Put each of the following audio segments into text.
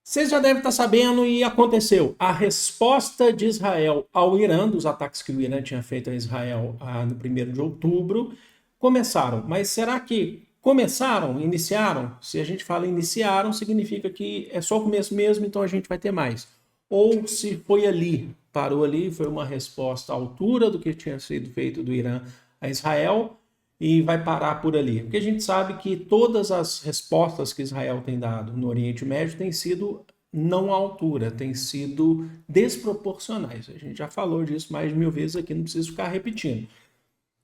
Vocês já devem estar sabendo e aconteceu. A resposta de Israel ao Irã, dos ataques que o Irã tinha feito a Israel no 1º de outubro, começaram. Mas será que começaram, iniciaram? Se a gente fala iniciaram, significa que é só o começo mesmo, então a gente vai ter mais. Ou se foi ali, parou ali, foi uma resposta à altura do que tinha sido feito do Irã a Israel, e vai parar por ali. Porque a gente sabe que todas as respostas que Israel tem dado no Oriente Médio têm sido não à altura, têm sido desproporcionais. A gente já falou disso mais de 1000 vezes aqui, não preciso ficar repetindo.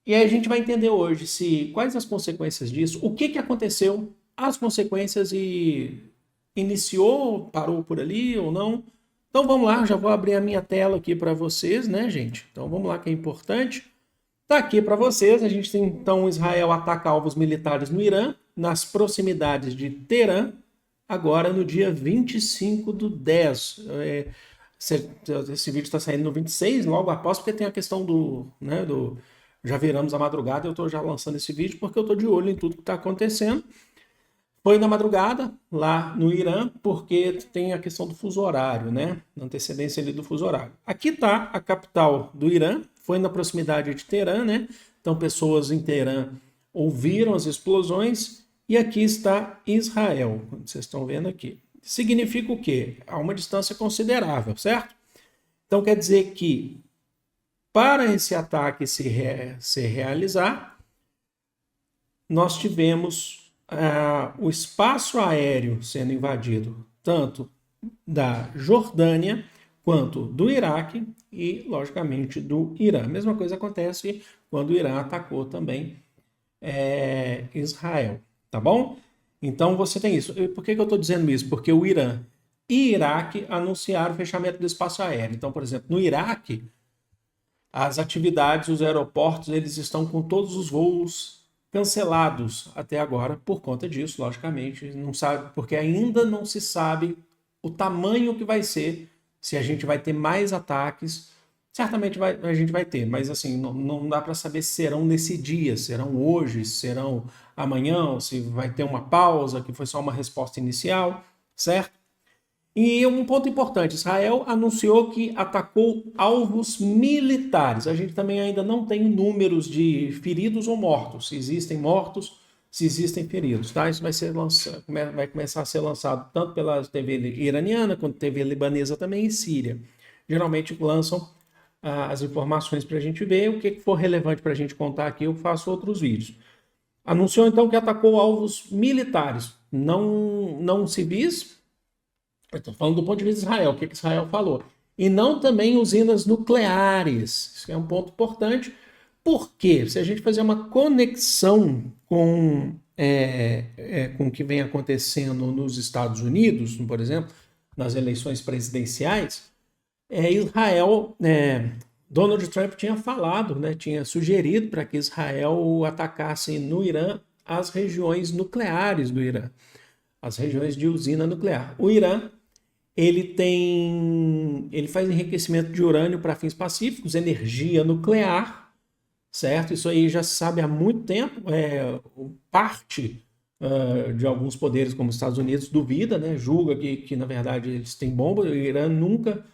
E aí a gente vai entender hoje quais as consequências disso, o que aconteceu, as consequências e iniciou, parou por ali ou não. Então vamos lá, já vou abrir a minha tela aqui para vocês, né, gente? Então vamos lá, que é importante. Está aqui para vocês, a gente tem então Israel ataca alvos militares no Irã, nas proximidades de Teherã, agora no dia 25/10. Esse vídeo está saindo no 26, logo após, porque tem a questão já viramos a madrugada, eu estou já lançando esse vídeo porque eu estou de olho em tudo que está acontecendo. Foi na madrugada, lá no Irã, porque tem a questão do fuso horário, né? Na antecedência ali do fuso horário. Aqui está a capital do Irã, foi na proximidade de Teherã, né? Então, pessoas em Teherã ouviram as explosões, e aqui está Israel, como vocês estão vendo aqui. Significa o quê? Há uma distância considerável, certo? Então, quer dizer que, para esse ataque se realizar, nós tivemos o espaço aéreo sendo invadido, tanto da Jordânia quanto do Iraque e, logicamente, do Irã. A mesma coisa acontece quando o Irã atacou também Israel, tá bom? Então você tem isso. Por que eu estou dizendo isso? Porque o Irã e Iraque anunciaram o fechamento do espaço aéreo. Então, por exemplo, no Iraque, as atividades, os aeroportos, eles estão com todos os voos cancelados até agora por conta disso, logicamente. Não sabe, porque ainda não se sabe o tamanho que vai ser, se a gente vai ter mais ataques. Certamente a gente vai ter, mas assim, não dá para saber se serão nesse dia, serão hoje, serão amanhã, se vai ter uma pausa, que foi só uma resposta inicial, certo? E um ponto importante, Israel anunciou que atacou alvos militares. A gente também ainda não tem números de feridos ou mortos, se existem mortos, se existem feridos, tá? Isso vai começar a ser lançado tanto pela TV iraniana quanto TV libanesa também e Síria. Geralmente lançam as informações para a gente ver. O que for relevante para a gente contar aqui, eu faço outros vídeos. Anunciou então que atacou alvos militares, não civis. Estou falando do ponto de vista de Israel, o que Israel falou. E não também usinas nucleares. Isso é um ponto importante. Por quê? Se a gente fazer uma conexão com o que vem acontecendo nos Estados Unidos, por exemplo, nas eleições presidenciais, Israel, Donald Trump tinha falado, né, tinha sugerido para que Israel atacasse no Irã as regiões nucleares do Irã, as regiões de usina nuclear. O Irã ele faz enriquecimento de urânio para fins pacíficos, energia nuclear, certo? Isso aí já se sabe há muito tempo. Parte de alguns poderes, como os Estados Unidos, duvida, né? Julga que na verdade eles têm bomba. O Irã nunca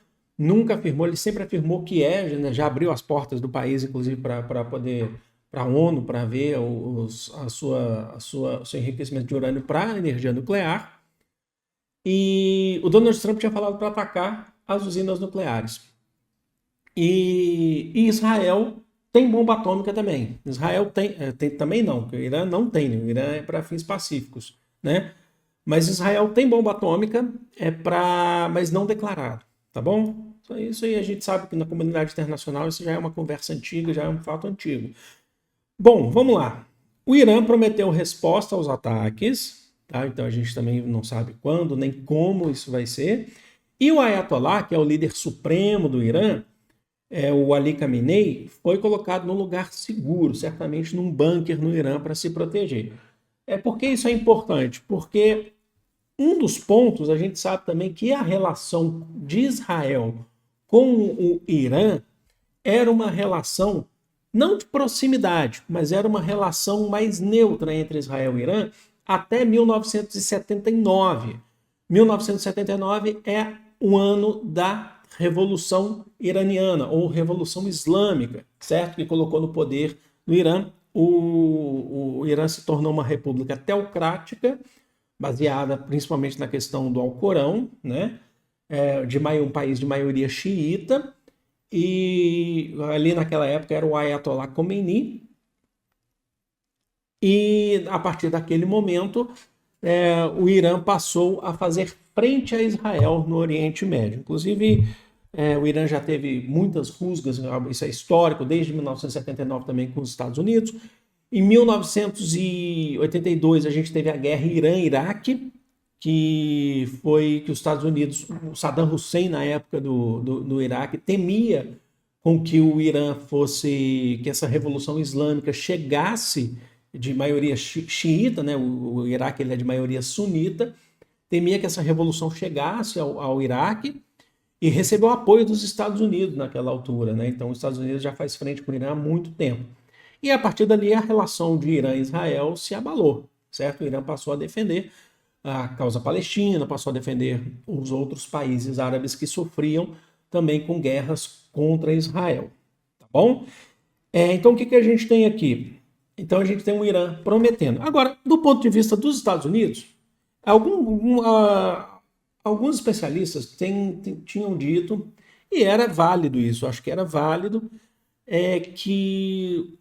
afirmou, ele sempre afirmou que né? Já abriu as portas do país, inclusive, para poder para a ONU, para ver o seu enriquecimento de urânio para energia nuclear. E o Donald Trump tinha falado para atacar as usinas nucleares. E Israel tem bomba atômica também. Israel tem também não, porque o Irã não tem, o Irã é para fins pacíficos, né? Mas Israel tem bomba atômica, mas não declarado, tá bom? Isso aí a gente sabe que na comunidade internacional isso já é uma conversa antiga, já é um fato antigo. Bom, vamos lá. O Irã prometeu resposta aos ataques. Tá? Então a gente também não sabe quando nem como isso vai ser. E o Ayatollah, que é o líder supremo do Irã, o Ali Khamenei, foi colocado num lugar seguro, certamente num bunker no Irã para se proteger. Por que isso é importante? Porque um dos pontos, a gente sabe também que a relação de Israel com o Irã era uma relação não de proximidade, mas era uma relação mais neutra entre Israel e Irã, até 1979. 1979 é o ano da Revolução Iraniana, ou Revolução Islâmica, certo? Que colocou no poder no Irã. O Irã se tornou uma república teocrática, baseada principalmente na questão do Alcorão, né? Um país de maioria xiita, e ali naquela época era o Ayatollah Khomeini, e a partir daquele momento o Irã passou a fazer frente a Israel no Oriente Médio. Inclusive, o Irã já teve muitas rusgas, isso é histórico, desde 1979 também com os Estados Unidos. Em 1982 a gente teve a guerra Irã-Iraque, que foi que os Estados Unidos, o Saddam Hussein na época do Iraque, temia com que o Irã que essa revolução islâmica chegasse de maioria xiita, né? O Iraque ele é de maioria sunita, temia que essa revolução chegasse ao Iraque e recebeu o apoio dos Estados Unidos naquela altura, né? Então os Estados Unidos já faz frente com o Irã há muito tempo. E a partir dali a relação de Irã e Israel se abalou, certo? O Irã passou a defender a causa palestina, passou a defender os outros países árabes que sofriam também com guerras contra Israel, tá bom? Então o que a gente tem aqui? Então a gente tem o Irã prometendo. Agora, do ponto de vista dos Estados Unidos, alguns especialistas tinham dito, e era válido isso, acho que era válido, que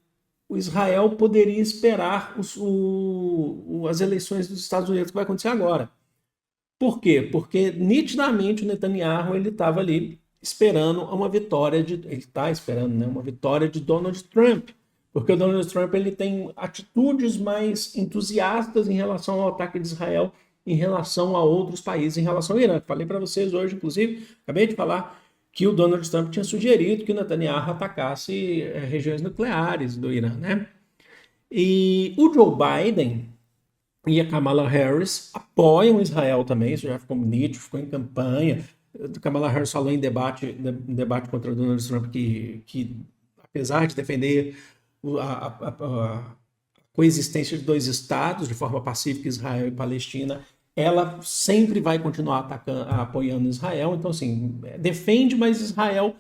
o Israel poderia esperar as eleições dos Estados Unidos que vai acontecer agora. Por quê? Porque nitidamente o Netanyahu ele estava ali esperando uma vitória ele está esperando, né, uma vitória de Donald Trump, porque o Donald Trump ele tem atitudes mais entusiastas em relação ao ataque de Israel, em relação a outros países, em relação ao Irã. Falei para vocês hoje, inclusive, acabei de falar que o Donald Trump tinha sugerido que o Netanyahu atacasse regiões nucleares do Irã, né? E o Joe Biden e a Kamala Harris apoiam Israel também, isso já ficou nítido, ficou em campanha. A Kamala Harris falou em debate contra o Donald Trump que apesar de defender a coexistência de dois estados de forma pacífica, Israel e Palestina, ela sempre vai continuar apoiando Israel. Então, assim, defende, mas Israel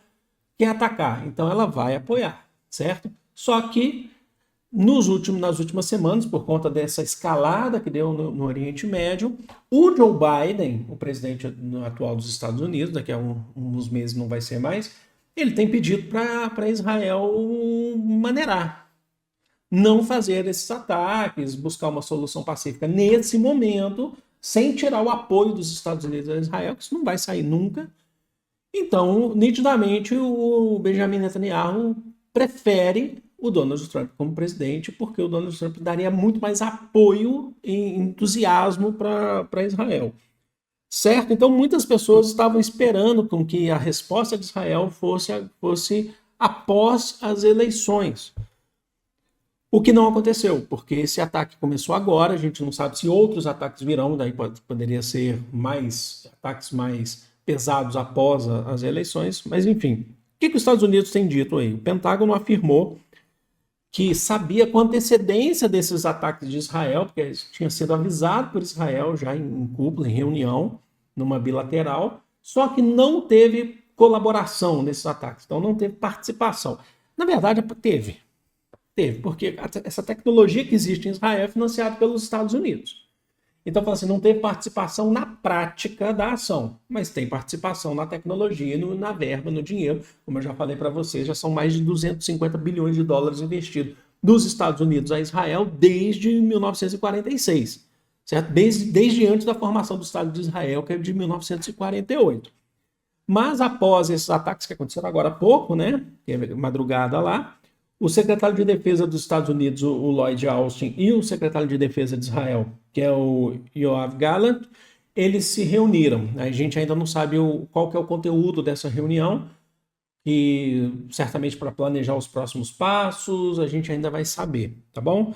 quer atacar. Então, ela vai apoiar, certo? Só que nas últimas semanas, por conta dessa escalada que deu no Oriente Médio, o Joe Biden, o presidente atual dos Estados Unidos, daqui a uns meses não vai ser mais, ele tem pedido para Israel maneirar, não fazer esses ataques, buscar uma solução pacífica nesse momento, sem tirar o apoio dos Estados Unidos a Israel, que isso não vai sair nunca. Então, nitidamente, o Benjamin Netanyahu prefere o Donald Trump como presidente, porque o Donald Trump daria muito mais apoio e entusiasmo para Israel. Certo? Então, muitas pessoas estavam esperando com que a resposta de Israel fosse após as eleições. O que não aconteceu, porque esse ataque começou agora, a gente não sabe se outros ataques virão, daí poderia ser ataques mais pesados após as eleições, mas enfim. O que os Estados Unidos têm dito aí? O Pentágono afirmou que sabia com antecedência desses ataques de Israel, porque tinha sido avisado por Israel já em cúpula, em reunião, numa bilateral, só que não teve colaboração nesses ataques, então não teve participação. Na verdade, teve, porque essa tecnologia que existe em Israel é financiada pelos Estados Unidos. Então, assim, não teve participação na prática da ação, mas tem participação na tecnologia, na verba, no dinheiro. Como eu já falei para vocês, já são mais de 250 bilhões de dólares investidos dos Estados Unidos a Israel desde 1946, certo? Desde antes da formação do Estado de Israel, que é de 1948. Mas após esses ataques que aconteceram agora há pouco, né, que é madrugada lá, o secretário de Defesa dos Estados Unidos, o Lloyd Austin, e o secretário de Defesa de Israel, que é o Yoav Gallant, eles se reuniram. A gente ainda não sabe qual que é o conteúdo dessa reunião, e certamente para planejar os próximos passos, a gente ainda vai saber, tá bom?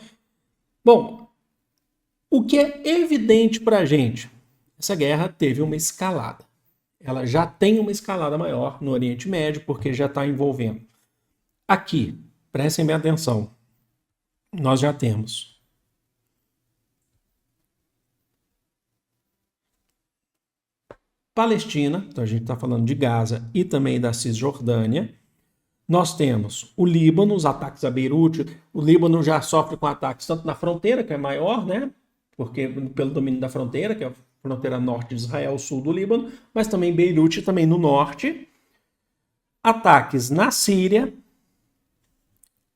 Bom, o que é evidente para a gente, essa guerra teve uma escalada. Ela já tem uma escalada maior no Oriente Médio, porque já está envolvendo. Aqui, prestem bem atenção, nós já temos Palestina, então a gente está falando de Gaza e também da Cisjordânia. Nós temos o Líbano, os ataques a Beirute. O Líbano já sofre com ataques tanto na fronteira, que é maior, né? Porque pelo domínio da fronteira, que é a fronteira norte de Israel, sul do Líbano, mas também Beirute, também no norte. Ataques na Síria,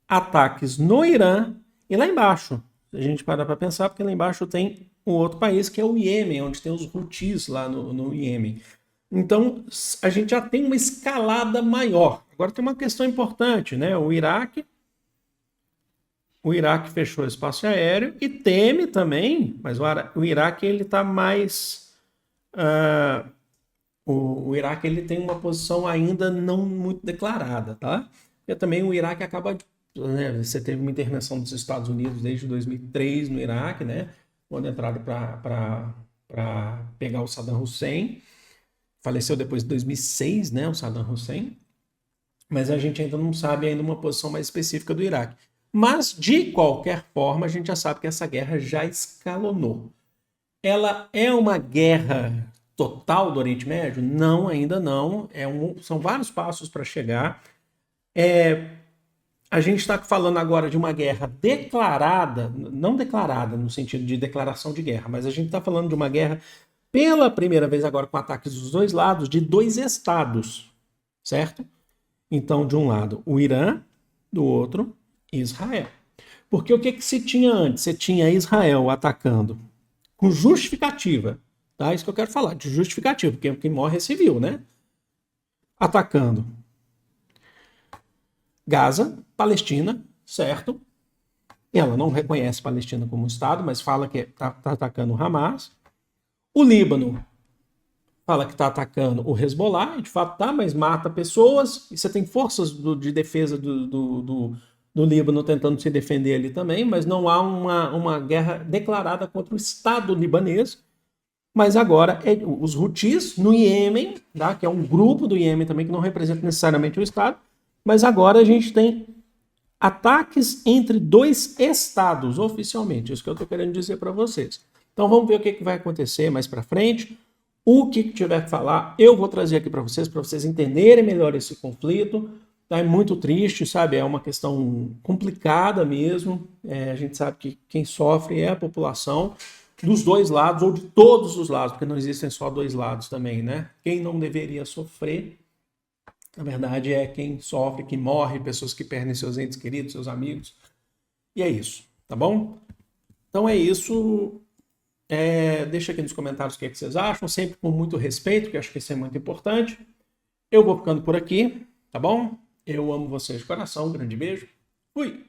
ataques no Irã e lá embaixo. A gente para pensar, porque lá embaixo tem um outro país que é o Iêmen, onde tem os Houthis lá no Iêmen. Então, a gente já tem uma escalada maior. Agora tem uma questão importante, né? O Iraque fechou o espaço aéreo e teme também, mas o Iraque ele está mais... o Iraque ele tem uma posição ainda não muito declarada, tá? E também o Iraque acaba... Né, você teve uma intervenção dos Estados Unidos desde 2003 no Iraque, né? Quando entraram para pegar o Saddam Hussein. Faleceu depois de 2006, né, o Saddam Hussein, mas a gente ainda não sabe ainda uma posição mais específica do Iraque. Mas, de qualquer forma, a gente já sabe que essa guerra já escalonou. Ela é uma guerra total do Oriente Médio? Não, ainda não. São vários passos para chegar. A gente está falando agora de uma guerra declarada, não declarada no sentido de declaração de guerra, mas a gente está falando de uma guerra pela primeira vez agora com ataques dos dois lados, de dois estados, certo? Então, de um lado, o Irã, do outro, Israel. Porque o que se tinha antes? Você tinha Israel atacando com justificativa, tá? Isso que eu quero falar, de justificativa, porque quem morre é civil, né? Atacando Gaza, Palestina, certo? Ela não reconhece Palestina como Estado, mas fala que está atacando o Hamas. O Líbano fala que está atacando o Hezbollah, de fato tá, mas mata pessoas, e você tem forças de defesa do Líbano tentando se defender ali também, mas não há uma guerra declarada contra o Estado libanês. Mas agora, os Houthis no Iêmen, tá, que é um grupo do Iêmen também, que não representa necessariamente o Estado, mas agora a gente tem ataques entre dois estados, oficialmente, isso que eu estou querendo dizer para vocês. Então vamos ver o que vai acontecer mais para frente. O que tiver que falar, eu vou trazer aqui para vocês entenderem melhor esse conflito. Tá? É muito triste, sabe? É uma questão complicada mesmo. A gente sabe que quem sofre é a população dos dois lados, ou de todos os lados, porque não existem só dois lados também, né? Quem não deveria sofrer, na verdade, é quem sofre, que morre, pessoas que perdem seus entes queridos, seus amigos. E é isso, tá bom? Então é isso. Deixa aqui nos comentários o que vocês acham, sempre com muito respeito, que eu acho que isso é muito importante. Eu vou ficando por aqui, tá bom? Eu amo vocês de coração, um grande beijo. Fui!